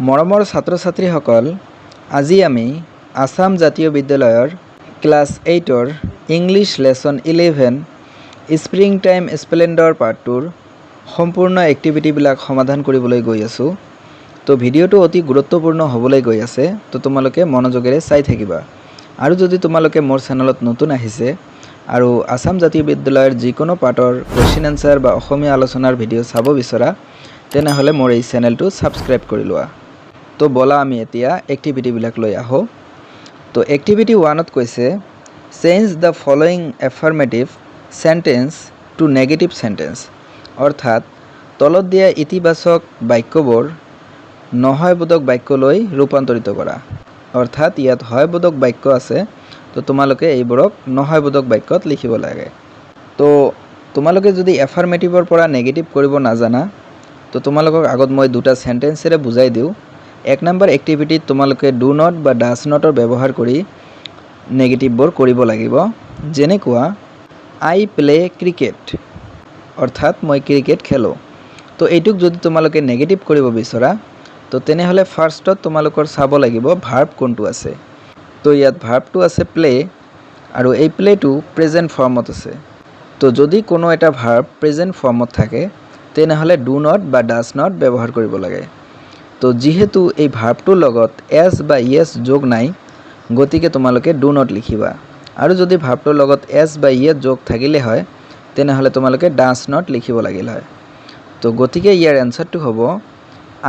মৰমৰ ছাত্ৰ ছাত্ৰীসকল, আজি আমি আসাম জাতীয় বিদ্যালয়ৰ ক্লাছ 8ৰ English lesson 11 spring time splendour পাৰ্টটোৰ সম্পূৰ্ণ এক্টিভিটিবিলাক সমাধান কৰিবলৈ গৈ আছোঁ। তো ভিডিঅ'টো অতি গুৰুত্বপূৰ্ণ হ'বলৈ গৈ আছে, তো তোমালোকে মনোযোগেৰে চাই থাকিবা। আৰু যদি তোমালোকে মোৰ চেনেলত নতুন আহিছে আৰু আসাম জাতীয় বিদ্যালয়ৰ যিকোনো পাৰ্টৰ কুৱেশ্যন এনচাৰ বা অসমীয়া আলোচনাৰ ভিডিঅ' চাব বিচৰা, তেনেহ'লে মোৰ এই চেনেলটো ছাবস্ক্ৰাইব কৰি লোৱা। তো বলা আমি এতিয়া এক্টিভিটিবিলাক লৈ আহোঁ। তো এক্টিভিটি 1ত কৈছে change the following affirmative sentence to negative sentence, অৰ্থাৎ তলত দিয়া ইতিবাচক বাক্যবোৰ নহয়বোধক বাক্যলৈ ৰূপান্তৰিত কৰা। অৰ্থাৎ ইয়াত হয়বোধক বাক্য আছে, তো তোমালোকে এইবোৰক নহয়বোধক বাক্যত লিখিব লাগে। তো তোমালোকে যদি এফাৰ্মেটিভৰ পৰা নেগেটিভ কৰিব নাজানা, তো তোমালোকক আগত মই দুটা সেন্টেন্সেৰে বুজাই দিওঁ। 1 নম্বৰ এক্টিভিটিত তোমালোকে ডু নট বা ডাজ নটৰ ব্যৱহাৰ কৰি নেগেটিভবোৰ কৰিব লাগিব। যেনেকুৱা আই প্লে ক্ৰিকেট, অৰ্থাৎ মই ক্ৰিকেট খেলোঁ। তো এইটোক যদি তোমালোকে নেগেটিভ কৰিব বিচৰা, তো তেনেহ'লে ফাৰ্ষ্টত তোমালোকৰ চাব লাগিব ভাৰ্ব কোনটো আছে। তো ইয়াত ভাৰ্বটো আছে প্লে, আৰু এই প্লেটো প্ৰেজেণ্ট ফৰ্মত আছে। তো যদি কোনো এটা ভাৰ্ব প্ৰেজেণ্ট ফৰ্মত থাকে, তেনেহ'লে ডু নট বা ডাজ নট ব্যৱহাৰ কৰিব লাগে। তো যিহেতু এই ভাৰ্বটোৰ লগত এছ বা ইয়েছ যোগ নাই, গতিকে তোমালোকে ডু নট লিখিবা। আৰু যদি ভাৰ্বটোৰ লগত এছ বা ইয়েছ যোগ থাকিলে হয়, তেনেহ'লে তোমালোকে ডাজ নট লিখিব লাগিল হয়। তো গতিকে ইয়াৰ এনচাৰটো হ'ব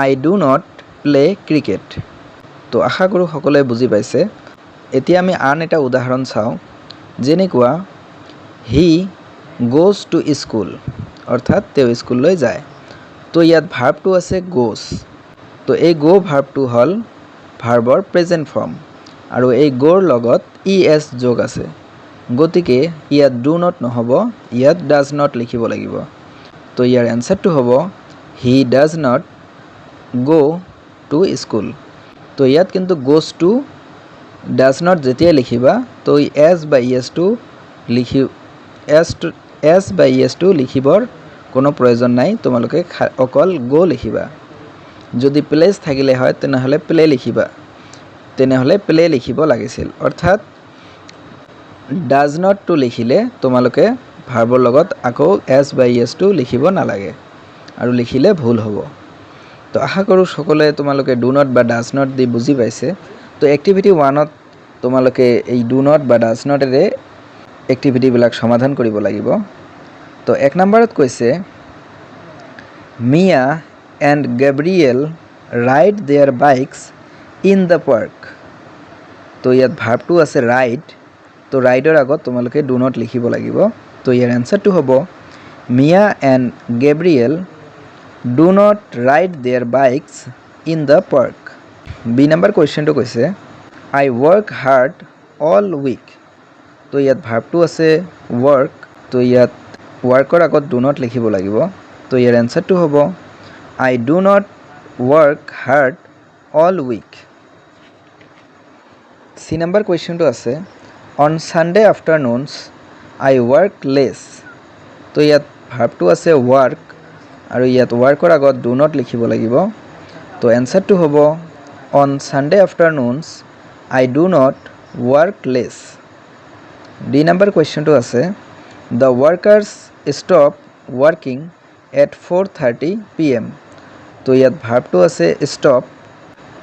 I do not play cricket. তো আশা কৰোঁ সকলোৱে বুজি পাইছে। এতিয়া আমি আন এটা উদাহৰণ চাওঁ। যেনেকুৱা হি গোজ টু স্কুল, অৰ্থাৎ তেওঁ স্কুললৈ যায়। তো ইয়াত ভাৰ্বটো আছে গোজ। তো এই গো ভাৰ্বটো হ'ল ভাৰ্বৰ প্ৰেজেণ্ট ফৰ্ম, আৰু এই গোৰ লগত ই এছ যোগ আছে। গতিকে ইয়াত ডু নট নহ'ব, ইয়াত ডাজ নট লিখিব লাগিব। তো ইয়াৰ এনচাৰটো হ'ব he does not go to school. তো ইয়াত কিন্তু গোজ টু ডাজ নট যেতিয়া লিখিবা, তো এছ বা ইয়েছটো লিখিবৰ কোনো প্ৰয়োজন নাই, তোমালোকে অকল গো লিখিবা। যদি প্লেচ থাকিলে হয়, তেনেহ'লে প্লে লিখিব লাগিছিল। অৰ্থাৎ ডাজ নটটো লিখিলে তোমালোকে ভাৰ্বৰ লগত আকৌ এছ বা ইয়েছটো লিখিব নালাগে, আৰু লিখিলে ভুল হ'ব। তো আশা কৰোঁ সকলোৱে তোমালোকে ডু নট বা ডাজ নট দি বুজি পাইছে। তো এক্টিভিটি 1ত তোমালোকে এই ডু নট বা ডাজ নটেৰে এক্টিভিটিবিলাক সমাধান কৰিব লাগিব। তো 1 নম্বৰত কৈছে Mia and Gabriel ride their bikes in the park. তো ইয়াত ভাৰ্বটো আছে ৰাইড। তো ৰাইডৰ আগত তোমালোকে ডু নট লিখিব লাগিব। তো ইয়াৰ এনচাৰটো হ'ব Mia and Gabriel do not ride their bikes in the park. B number কুৱেশ্যনটো কৈছে I work hard all week. তো ইয়াত ভাৰ্বটো আছে ৱৰ্ক। তো ইয়াত ৱৰ্কৰ আগত ডু নট লিখিব লাগিব। তো ইয়াৰ এনচাৰটো হ'ব I do not work hard all week. C number কুৱেশ্যনটো আছে on Sunday afternoons I work less. তো ইয়াত ভাৰ্বটো আছে ৱৰ্ক, আৰু ইয়াত ৱৰ্কৰ আগত ডু নট লিখিব লাগিব। তো এনচাৰটো হ'ব on Sunday afternoons I do not work less. D number কুৱেশ্যনটো আছে the workers stop working at 4:30 PM। তো ইয়াত ভাৰ্বটো আছে ষ্টপ।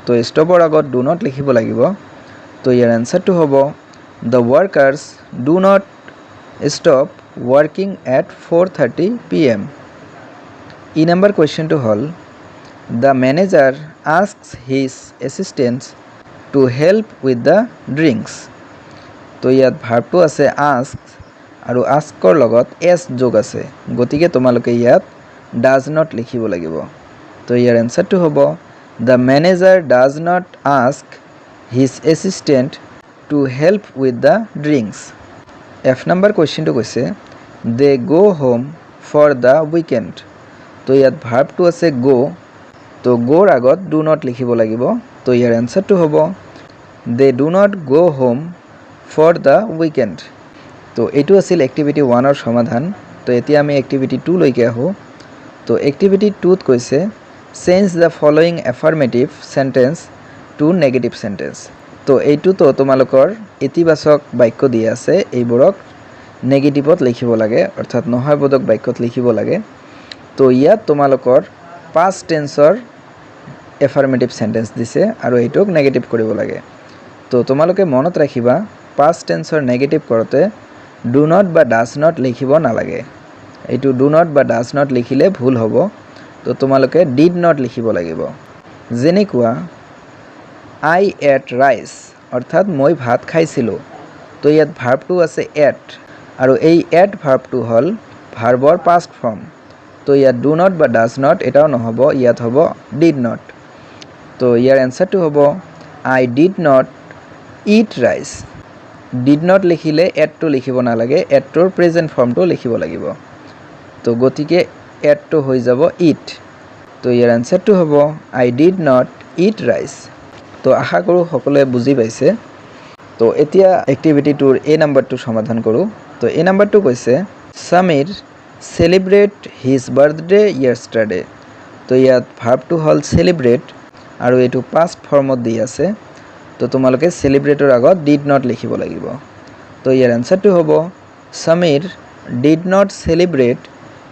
তো ষ্টপৰ আগত ডু নট লিখিব লাগিব। তো ইয়াৰ এনচাৰটো হ'ব the workers do not stop working at 4:30 PM। E number কুৱেশ্যনটো হ'ল the manager asks his assistants to help with the drinks. তো ইয়াত ভাৰ্বটো আছে আস্ক, আৰু আস্কৰ লগত এছ যোগ আছে। গতিকে তোমালোকে ইয়াত ডাজ নট লিখিব লাগিব। তো ইয়াৰ এনচাৰটো হ'ব the manager does not ask his assistant to help with the drinks. F number কুৱেশ্যনটো কৈছে দে গ' হোম ফৰ দ্য উইকেণ্ড। তো ইয়াত ভাৰ্বটো আছে গ'। তো গ'ৰ আগত ডু নট লিখিব লাগিব। তো ইয়াৰ এনচাৰটো হ'ব they do not go' home for the weekend. তো এইটো আছিল এক্টিভিটি 1ৰ সমাধান। তো এতিয়া আমি এক্টিভিটি 2 লৈকে আহোঁ। তো এক্টিভিটি 2ত কৈছে change the following affirmative sentence to negative sentence. তো এইটোতো তোমালোকৰ ইতিবাচক বাক্য দি আছে, এইবোৰক নেগেটিভত লিখিব লাগে, অৰ্থাৎ নহয়বোধক বাক্যত লিখিব লাগে। তো ইয়াত তোমালোকৰ পাষ্ট টেন্সৰ এফাৰ্মেটিভ চেণ্টেন্স দিছে আৰু এইটোক নেগেটিভ কৰিব লাগে। তো তোমালোকে মনত ৰাখিবা, পাষ্ট টেন্সৰ নেগেটিভ কৰোঁতে ডু নট বা ডাজ নট লিখিব নালাগে। এইটো ডু নট বা ডাজ নট লিখিলে ভুল হ'ব। তো তোমালোকে ডিড নট লিখিব লাগিব। যেনেকুৱা আই এট ৰাইচ, অৰ্থাৎ মই ভাত খাইছিলোঁ। তো ইয়াত ভাৰ্বটো আছে এট, আৰু এই এট ভাৰ্বটো হ'ল ভাৰ্বৰ পাষ্ট ফৰ্ম। তো ইয়াত ডু নট বা ডাজ নট এটাও নহ'ব, ইয়াত হ'ব ডিড নট। তো ইয়াৰ এনচাৰটো হ'ব I did not eat rice. Did not লিখিলে এটটো লিখিব নালাগে, এটটোৰ প্ৰেজেণ্ট ফৰ্মটো লিখিব লাগিব। তো গতিকে এটটো হৈ যাব ইট। তো ইয়াৰ এনচাৰটো হ'ব I did not eat rice. তো আশা কৰোঁ সকলোৱে বুজি পাইছে। তো এতিয়া এক্টিভিটিটোৰ এ নাম্বাৰটো সমাধান কৰোঁ। তো এই নাম্বাৰটো কৈছে Samir celebrate his birthday yesterday. তো ইয়াত ভাৰ্বটো হ'ল চেলিব্ৰেট আৰু এইটো পাষ্ট ফৰ্মত দি আছে। তো তোমালোকে চেলিব্ৰেটৰ আগত ডিড নট লিখিব লাগিব। তো ইয়াৰ এনচাৰটো হ'ব Samir did not celebrate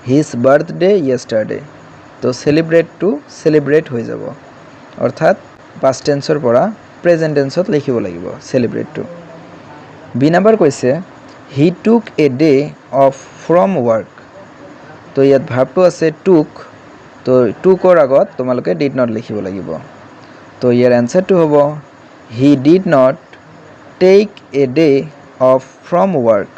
his birthday yesterday. তো চেলিব্ৰেটটো চেলিব্ৰেট হৈ যাব, অৰ্থাৎ পাষ্ট টেন্সৰ পৰা প্ৰেজেণ্ট টেন্সত লিখিব লাগিব চেলিব্ৰেটটো। বি নাম্বাৰ কৈছে হি টুক a day of from work. তো ইয়াত ভাৰ্বটো আছে টুক। তো টুকৰ আগত তোমালোকে ডিড নট লিখিব লাগিব। তো ইয়াৰ এনচাৰটো হ'ব he did not take a day of from work.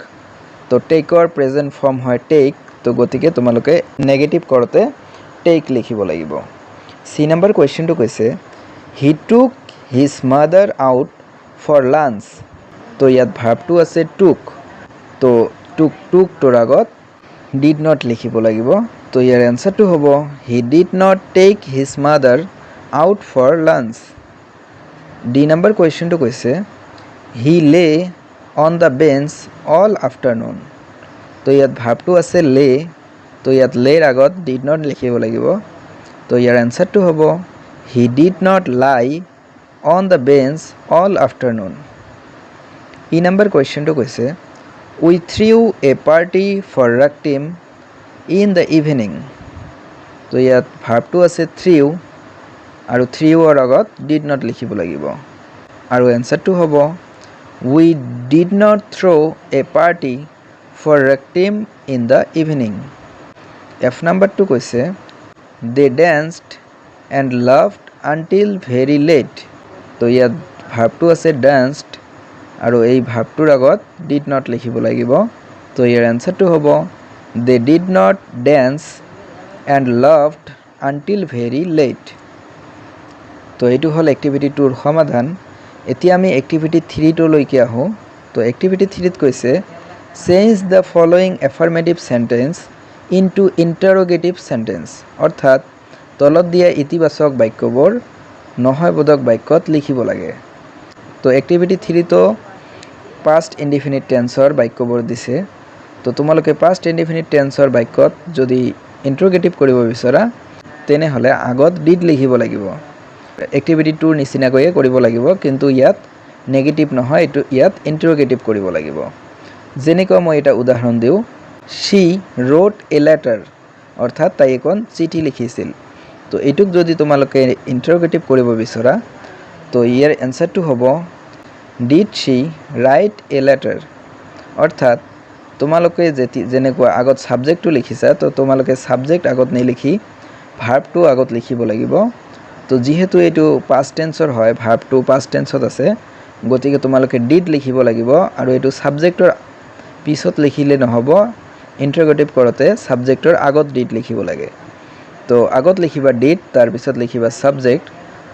তো টেকৰ প্ৰেজেণ্ট ফৰ্ম হয় টেক। তো গতিকে তোমালোকে নেগেটিভ কৰোঁতে টেক লিখিব লাগিব। চি নাম্বাৰ কুৱেশ্যনটো কৈছে he took his mother out for lunch. তো ইয়াত ভাৰ্বটো আছে টুক। তো টুকটোৰ আগত ডিড নট লিখিব লাগিব। তো ইয়াৰ এনচাৰটো হ'ব he did not take his mother out for lunch. D number কুৱেশ্যনটো কৈছে he lay on the bench all afternoon. তো ইয়াত ভাৰ্বটো আছে লে। তো ইয়াত লেৰ আগত ডিড নট লিখিব লাগিব। তো ইয়াৰ এনচাৰটো হ'ব he did not lie on the bench all afternoon. E number কুৱেশ্যনটো কৈছে we threw a party for rack team in the evening. তো ইয়াত ভাৰ্বটো আছে থ্ৰিউ আৰু থ্ৰিউৰ আগত ডিড নট লিখিব লাগিব। আৰু এনচাৰটো হ'ব we did not throw' a party for rack team in the evening. F নাম্বাৰটো কৈছে they danced and loved until very late. তো ইয়াত ভাৰ্বটো আছে ডেন্সড আৰু এই ভাৰ্বটোৰ আগত ডিড নট লিখিব লাগিব। তো ইয়াৰ এনচাৰটো হ'ব they did not dance and loved until very late. তো এইটো হ'ল এক্টিভিটি 2ৰ সমাধান। এতিয়া আমি এক্টিভিটি 3লৈকে আহোঁ। তো এক্টিভিটি 3ত কৈছে change the following affirmative sentence into interrogative sentence, অৰ্থাৎ তলত দিয়া ইতিবাচক বাক্যবোৰ নহয়বোধক বাক্যত লিখিব লাগে। তো এক্টিভিটি 3তো পাষ্ট ইনডিফিনিট টেন্সৰ বাক্যবোৰ দিছে। তো তোমালোকে পাষ্ট ইনডিফিনিট টেন্সৰ বাক্যত যদি ইণ্টাৰগেটিভ কৰিব বিচৰা তেনেহ'লে আগত ডিড লিখিব লাগিব। এক্টিভিটি 2ৰ নিচিনাকৈয়ে কৰিব লাগিব, কিন্তু ইয়াত নেগেটিভ নহয়, ইয়াত ইণ্টাৰগেটিভ কৰিব লাগিব। যেনেকৈ মই এটা উদাহৰণ দিওঁ, শ্বি ৰোট এ লেটাৰ, অৰ্থাৎ তাই এখন চিঠি লিখিছিল। তো এইটোক যদি তোমালোকে ইণ্টাৰগেটিভ কৰিব বিচৰা তো ইয়াৰ এনচাৰটো হ'ব did Shi right a letter. অৰ্থাৎ তোমালোকে যেনেকুৱা আগত ছাবজেক্টটো লিখিছা, তো তোমালোকে ছাবজেক্ট আগত নিলিখি ভাৰ্বটো আগত লিখিব লাগিব। তো যিহেতু এইটো পাষ্ট টেন্সৰ হয়, ভাৰ্বটো পাষ্ট টেন্সত আছে, গতিকে তোমালোকে ডিড লিখিব লাগিব আৰু এইটো ছাবজেক্টৰ পিছত লিখিলে নহ'ব, ইণ্টাৰগেটিভ কৰোঁতে ছাবজেক্টৰ আগত ডিড লিখিব লাগে। তো আগত লিখিবা ডিড, তাৰপিছত লিখিবা ছাবজেক্ট,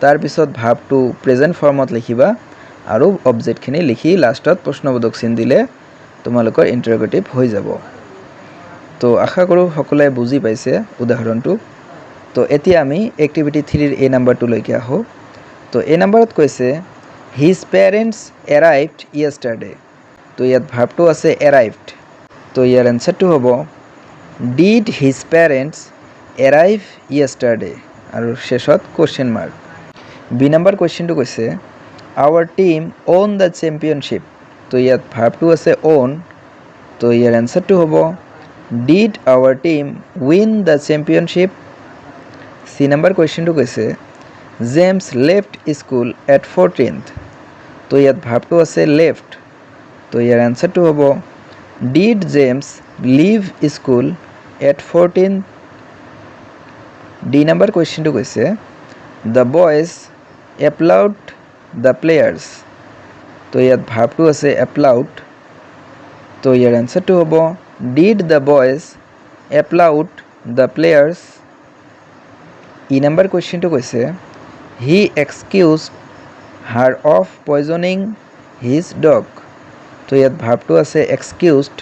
তাৰপিছত ভাৰ্বটো প্ৰেজেণ্ট ফৰ্মত লিখিবা আৰু অবজেক্টখিনি লিখি লাষ্টত প্ৰশ্নবোধক চিন দিলে তোমালোকৰ ইণ্টাৰগেটিভ হৈ যাব। তো আশা কৰোঁ সকলোৱে বুজি পাইছে উদাহৰণটো। তো এতিয়া আমি এক্টিভিটি 3ৰ এ নাম্বাৰটোলৈকে আহোঁ। তো এ নাম্বাৰত কৈছে হিজ পেৰেণ্টছ এৰাইভড য়েষ্টাৰডে। তো ইয়াত ভাৰ্বটো আছে এৰাইভড। তো ইয়াৰ এনচাৰটো হ'ব did his parents arrive yesterday. আৰু শেষত কোশ্চেন মাৰ্ক। বি নম্বৰ কুৱেশ্যনটো কৈছে our team won the championship. তো ইয়াত ভাৰ্বটো আছে ওন, তো ইয়াৰ এনচাৰটো হ'ব did our team win the championship. C number কুৱেশ্যনটো কৈছে James left school at 14th। তো ইয়াত ভাৰ্বটো আছে লেফ্ট, তো ইয়াৰ এনচাৰটো হ'ব did James leave school at 14th। D number কুৱেশ্যনটো কৈছে the boys applauded the players. তো ইয়াত ভাৰ্বটো আছে এপ্লাউড, তো ইয়াৰ এনচাৰটো হ'ব did the boys applauded the players. E number কুৱেশ্যনটো কৈছে he excused her of poisoning his dog. তো ইয়াত ভাৰ্বটো আছে এক্সকিউজড,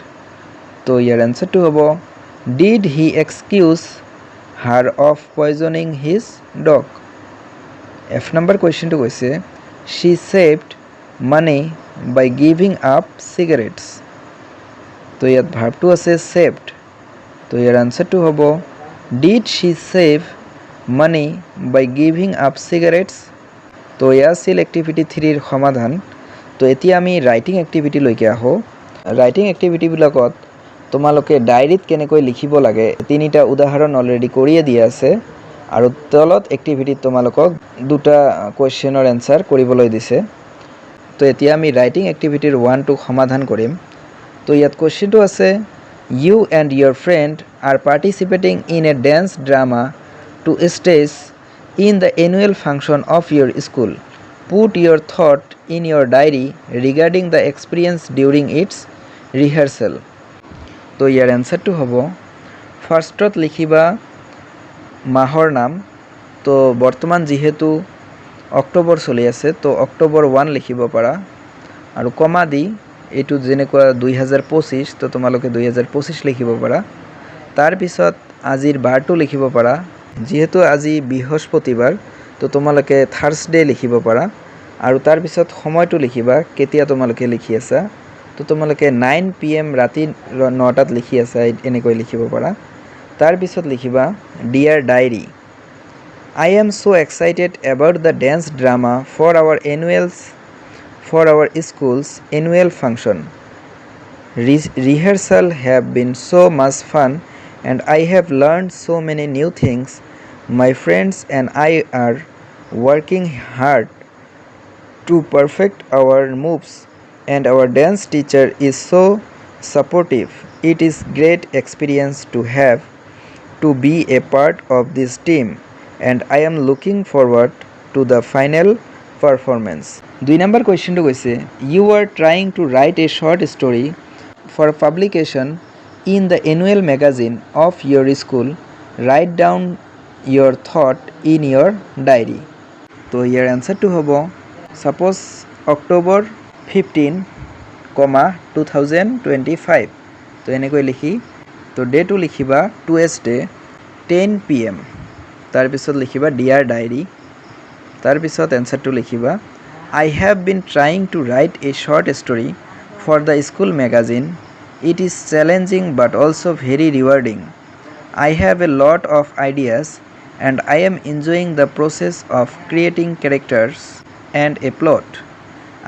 তো ইয়াৰ এনচাৰটো হ'ব did he excuse her of poisoning his dog. F number কুৱেশ্যনটো কৈছে she saved money by giving up cigarettes. তো ইয়াত ভাৰ্বটো আছে ছেভড, তো ইয়াৰ আনচাৰটো হ'ব did she save money by giving up cigarettes. তো এয়া আছিল এক্টিভিটি 3ৰ সমাধান। তো এতিয়া আমি ৰাইটিং এক্টিভিটিলৈকে আহোঁ। ৰাইটিং এক্টিভিটিবিলাকত তোমালোকে ডায়েৰীত কেনেকৈ লিখিব লাগে 3টা উদাহৰণ অলৰেডি কৰিয়ে দিয়া আছে, আৰু তলত এক্টিভিটিত তোমালোকক 2টা কুৱেশ্যনৰ এনচাৰ কৰিবলৈ দিছে। তো এতিয়া আমি ৰাইটিং এক্টিভিটিৰ 1টো সমাধান কৰিম। তো ইয়াত কুৱেশ্যনটো আছে you and your friend are participating in a dance drama to stage in the annual function of your school. Put your thought in your diary regarding the experience during its rehearsal. তো ইয়াৰ এনচাৰটো হ'ব ফাৰ্ষ্টত লিখিবা মাহৰ নাম। তো বৰ্তমান যিহেতু অক্টোবৰ চলি আছে, তো অক্টোবৰ 1 লিখিব পাৰা, আৰু কমা দি এইটো যেনেকুৱা 2025, তো তোমালোকে 2025 লিখিব পাৰা। তাৰপিছত আজিৰ বাৰটো লিখিব পাৰা, যিহেতু আজি বৃহস্পতিবাৰ, তো তোমালোকে থাৰ্ছডে লিখিব পাৰা, আৰু তাৰপিছত সময়টো লিখিবা কেতিয়া তোমালোকে লিখি আছা। তো তোমালোকে 9 PM ৰাতি 9টাত লিখি আছা, এনেকৈ লিখিব পাৰা। তাৰপিছত লিখিবা dear diary, I am so excited about the dance drama for our school's annual function. Rehearsal have been so much fun and I have learned so many new things. My friends and I are working hard to perfect our moves and our dance teacher is so supportive. It is great experience to be a part of this team and I am looking forward to the final performance. 2 number question to কৈছে you are trying to write a short story for publication in the annual magazine of your school. Write down your thought in your diary. তো ইয়াৰ আনসাৰটো হ'ব suppose October 15, 2025। তো এনেকৈ লিখি তো ডেটো লিখিবা Tuesday 10 PM। তাৰপিছত লিখিবা ডিয়াৰ ডায়েৰী, তাৰপিছত এনচাৰটো লিখিবা I have been trying to write a short story for the school magazine. It is challenging but also very rewarding. I have a lot of ideas and I am enjoying the process of creating characters and a plot.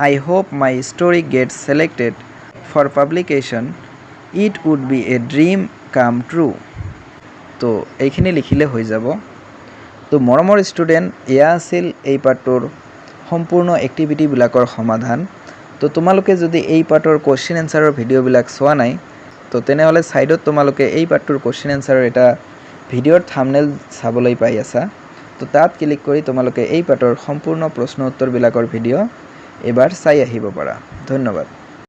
I hope my story gets selected for publication. It would be a dream come true. তো এইখিনি লিখিলে হৈ যাব। তো মৰমৰ student, এয়া আছিল এই পাঠটোৰ সম্পূৰ্ণ এক্টিভিটিবিলাকৰ সমাধান। তো তোমালোকে যদি এই পাঠৰ কুৱেশ্যন এনচাৰৰ ভিডিঅ'বিলাক চোৱা নাই, তো তেনেহ'লে ছাইডত তোমালোকে এই পাঠটোৰ কুৱেশ্যন এনচাৰৰ এটা ভিডিঅ'ৰ থাম্বনেইল চাবলৈ পাই আছা। তো তাত ক্লিক কৰি তোমালোকে এই পাঠৰ সম্পূৰ্ণ প্ৰশ্ন উত্তৰবিলাকৰ ভিডিঅ' এবাৰ চাই আহিব পাৰা। ধন্যবাদ।